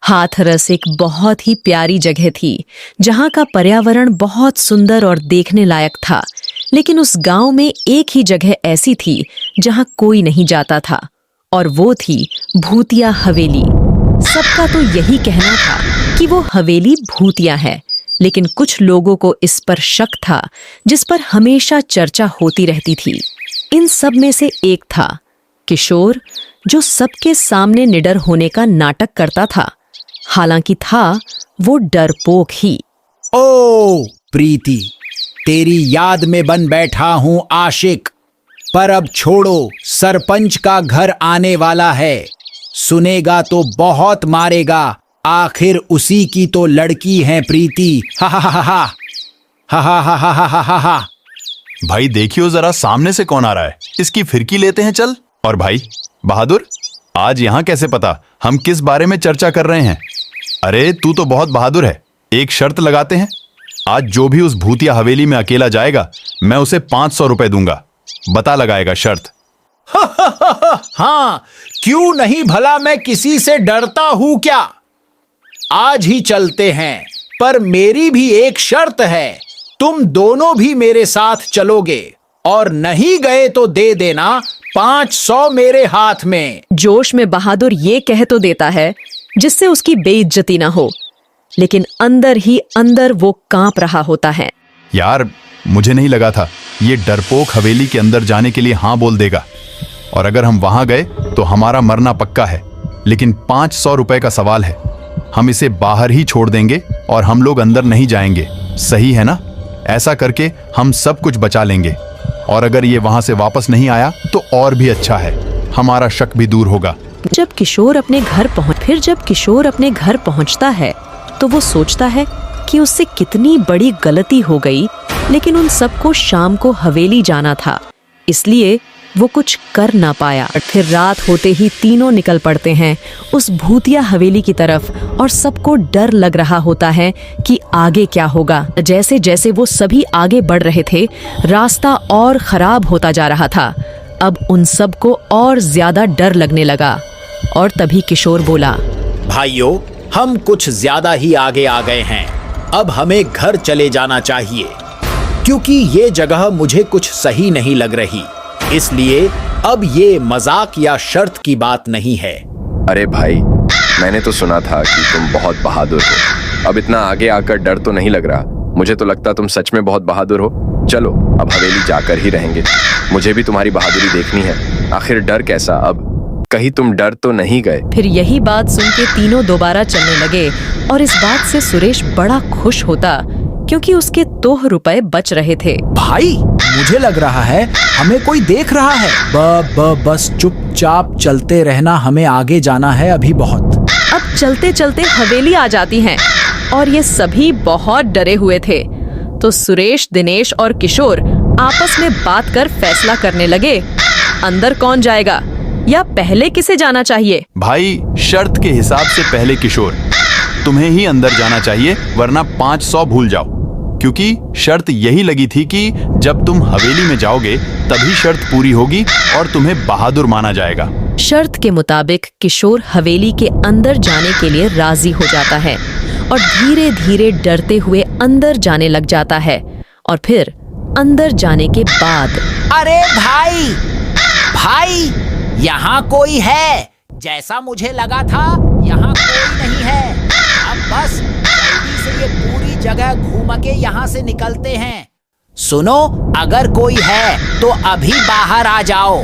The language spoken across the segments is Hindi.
हाथरस एक बहुत ही प्यारी जगह थी जहाँ का पर्यावरण बहुत सुंदर और देखने लायक था। लेकिन उस गांव में एक ही जगह ऐसी थी जहाँ कोई नहीं जाता था, और वो थी भूतिया हवेली। सबका तो यही कहना था कि वो हवेली भूतिया है, लेकिन कुछ लोगों को इस पर शक था, जिस पर हमेशा चर्चा होती रहती थी। इन सब में से एक था किशोर, जो सबके सामने निडर होने का नाटक करता था। हालांकि था वो डरपोक ही। ओ प्रीति, तेरी याद में बन बैठा हूं आशिक, पर अब छोड़ो, सरपंच का घर आने वाला है। सुनेगा तो बहुत मारेगा, आखिर उसी की तो लड़की है प्रीति। हा हा हा हा हा हा हा हा हा हा हा। भाई देखियो जरा सामने से कौन आ रहा है, इसकी फिरकी लेते हैं चल। और भाई बहादुर, आज यहाँ कैसे पता हम किस बारे में चर्चा कर रहे हैं? अरे तू तो बहुत बहादुर है। एक शर्त लगाते हैं, आज जो भी उस भूतिया हवेली में अकेला जाएगा मैं उसे 500 रुपए दूंगा। बता लगाएगा शर्त। हाँ, क्यों नहीं, भला मैं किसी से डरता हूं क्या? आज ही चलते हैं, पर मेरी भी एक शर्त है। तुम दोनों भी मेरे साथ चलोगे, और नहीं गए तो दे देना 500 मेरे हाथ में। जोश में बहादुर ये कह तो देता है जिससे उसकी बेइज्जती ना हो, लेकिन अंदर ही अंदर वो कांप रहा होता है। यार मुझे नहीं लगा था ये डरपोक हवेली के अंदर जाने के लिए हाँ बोल देगा, और अगर हम वहां गए तो हमारा मरना पक्का है। लेकिन 500 रुपए का सवाल है, हम इसे बाहर ही छोड़ देंगे और हम लोग अंदर नहीं जाएंगे, सही है ना? ऐसा करके हम सब कुछ बचा लेंगे, और अगर ये वहां से वापस नहीं आया तो और भी अच्छा है, हमारा शक भी दूर होगा। जब किशोर अपने घर पहुंचता है तो वो सोचता है कि उससे कितनी बड़ी गलती हो गई, लेकिन उन सबको शाम को हवेली जाना था, इसलिए वो कुछ कर ना पाया। फिर रात होते ही तीनों निकल पड़ते हैं उस भूतिया हवेली की तरफ, और सबको डर लग रहा होता है कि आगे क्या होगा। जैसे जैसे वो सभी आगे बढ़ रहे थे, रास्ता और खराब होता जा रहा था। अब उन सबको और ज्यादा डर लगने लगा, और तभी किशोर बोला, भाइयों, हम कुछ ज्यादा ही आगे आ गए हैं। अब हमें घर चले जाना चाहिए, क्योंकि ये जगह मुझे कुछ सही नहीं लग रही। इसलिए अब ये मजाक या शर्त की बात नहीं है। अरे भाई, मैंने तो सुना था कि तुम बहुत बहादुर हो। अब इतना आगे आकर डर तो नहीं लग रहा। मुझे तो लगता तुम सच में बहुत बहादुर हो। चलो अब हवेली जाकर ही रहेंगे। मुझे भी तुम्हारी बहादुरी देखनी है। आखिर डर कैसा? अब कहीं तुम डर तो नहीं गए? फिर यही बात सुन के तीनों दोबारा चलने लगे, और इस बात से सुरेश बड़ा खुश होता, क्योंकि उसके 2 रुपए बच रहे थे। भाई, मुझे लग रहा है हमें कोई देख रहा है। बस चुपचाप चलते रहना, हमें आगे जाना है अभी बहुत। अब चलते चलते हवेली आ जाती हैं, और ये सभी बहुत डरे हुए थे। तो सुरेश, दिनेश और किशोर आपस में बात कर फैसला करने लगे, अंदर कौन जाएगा या पहले किसे जाना चाहिए। भाई शर्त के हिसाब से पहले किशोर, तुम्हें ही अंदर जाना चाहिए, वरना 500 भूल जाओ। क्योंकि शर्त यही लगी थी कि जब तुम हवेली में जाओगे तभी शर्त पूरी होगी और तुम्हें बहादुर माना जाएगा। शर्त के मुताबिक किशोर हवेली के अंदर जाने के लिए राजी हो जाता है, और धीरे धीरे डरते हुए अंदर जाने लग जाता है। और फिर अंदर जाने के बाद, अरे भाई, यहाँ कोई है? जैसा मुझे लगा था यहाँ कोई नहीं है। अब बस जल्दी से ये पूरी जगह घूम के यहाँ से निकलते हैं। सुनो, अगर कोई है तो अभी बाहर आ जाओ।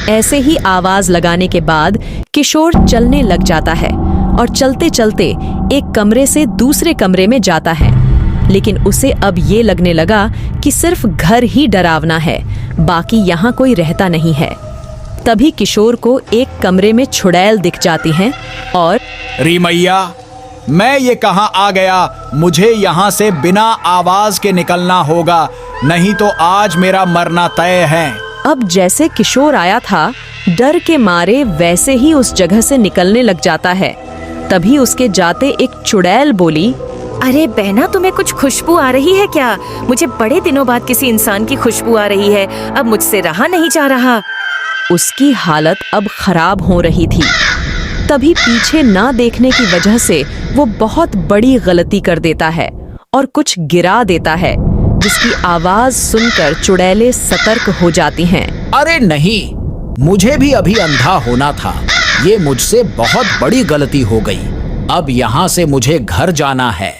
ऐसे ही आवाज लगाने के बाद किशोर चलने लग जाता है, और चलते चलते एक कमरे से दूसरे कमरे में जाता है। लेकिन उसे अब ये लगने लगा कि सिर्फ घर ही डरावना है, बाकी यहाँ कोई रहता नहीं है। तभी किशोर को एक कमरे में चुड़ैल दिख जाती हैं, और री मैया, मैं ये कहाँ आ गया? मुझे यहाँ से बिना आवाज के निकलना होगा, नहीं तो आज मेरा मरना तय है। अब जैसे किशोर आया था, डर के मारे वैसे ही उस जगह से निकलने लग जाता है। तभी उसके जाते एक चुड़ैल बोली, अरे बहना, तुम्हें कुछ खुशबू आ रही है क्या? मुझे बड़े दिनों बाद किसी इंसान की खुशबू आ रही है, अब मुझसे रहा नहीं जा रहा। उसकी हालत अब खराब हो रही थी। तभी पीछे ना देखने की वजह से वो बहुत बड़ी गलती कर देता है और कुछ गिरा देता है, जिसकी आवाज सुनकर चुड़ैलें सतर्क हो जाती हैं। अरे नहीं, मुझे भी अभी अंधा होना था। ये मुझसे बहुत बड़ी गलती हो गई। अब यहाँ से मुझे घर जाना है,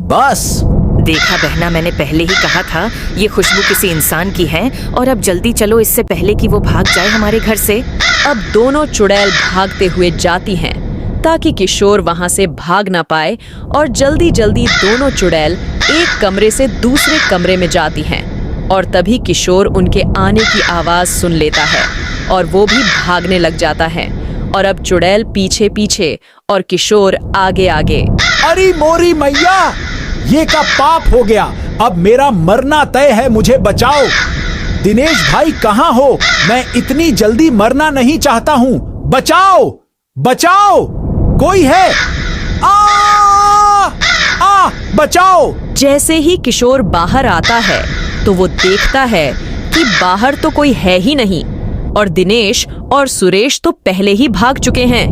बस। देखा बहना, मैंने पहले ही कहा था ये खुशबू किसी इंसान की है, और अब जल्दी चलो इससे पहले कि वो भाग जाए हमारे घर से। अब दोनों चुड़ैल भागते हुए जाती हैं ताकि किशोर वहां से भाग ना पाए, और जल्दी जल्दी दोनों चुड़ैल एक कमरे से दूसरे कमरे में जाती हैं। और तभी किशोर उनके आने की आवाज सुन लेता है और वो भी भागने लग जाता है। और अब चुड़ैल पीछे पीछे और किशोर आगे आगे। अरे मोरी मैया, ये का पाप हो गया। अब मेरा मरना तय है, मुझे बचाओ। दिनेश भाई कहाँ हो? मैं इतनी जल्दी मरना नहीं चाहता हूँ। बचाओ, बचाओ, कोई है? बचाओ। जैसे ही किशोर बाहर आता है तो वो देखता है कि बाहर तो कोई है ही नहीं, और दिनेश और सुरेश तो पहले ही भाग चुके हैं।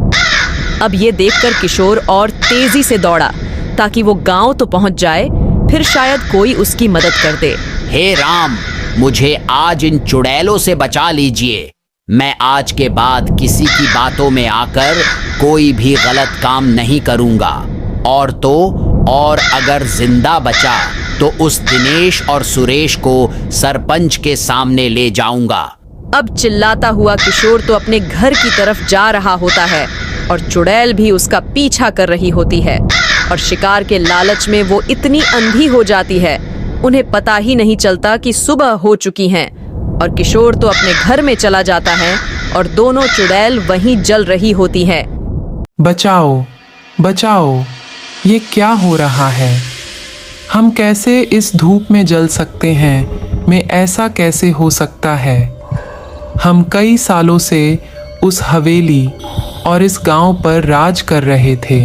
अब ये देखकर किशोर और तेजी से दौड़ा ताकि वो गांव तो पहुंच जाए, फिर शायद कोई उसकी मदद कर दे। हे राम, मुझे आज इन चुड़ैलों से बचा लीजिए। मैं आज के बाद किसी की बातों में आकर कोई भी गलत काम नहीं करूंगा। और अगर जिंदा बचा तो उस दिनेश और सुरेश को सरपंच के सामने ले जाऊंगा। अब चिल्लाता हुआ किशोर तो अपने घर की तरफ जा रहा होता है, और चुड़ैल भी उसका पीछा कर रही होती है। और शिकार के लालच में वो इतनी अंधी हो जाती है, उन्हें पता ही नहीं चलता कि सुबह हो चुकी है। और किशोर तो अपने घर में चला जाता है और दोनों चुड़ैल वहीं जल रही होती है। बचाओ, बचाओ, ये क्या हो रहा है? हम कैसे इस धूप में जल सकते हैं? में ऐसा कैसे हो सकता है? हम कई सालों से उस हवेली और इस गांव पर राज कर रहे थे।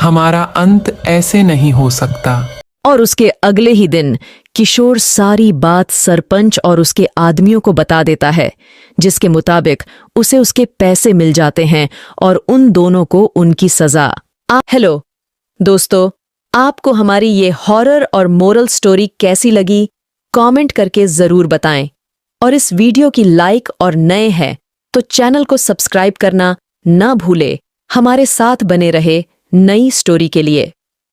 हमारा अंत ऐसे नहीं हो सकता। और उसके अगले ही दिन किशोर सारी बात सरपंच और उसके आदमियों को बता देता है, जिसके मुताबिक उसे उसके पैसे मिल जाते हैं और उन दोनों को उनकी सजा। हेलो दोस्तों, आपको हमारी ये हॉरर और मोरल स्टोरी कैसी लगी? कमेंट करके जरूर बताएं। और इस वीडियो की लाइक और नए हैं तो चैनल को सब्सक्राइब करना ना भूले। हमारे साथ बने रहे नई स्टोरी के लिए।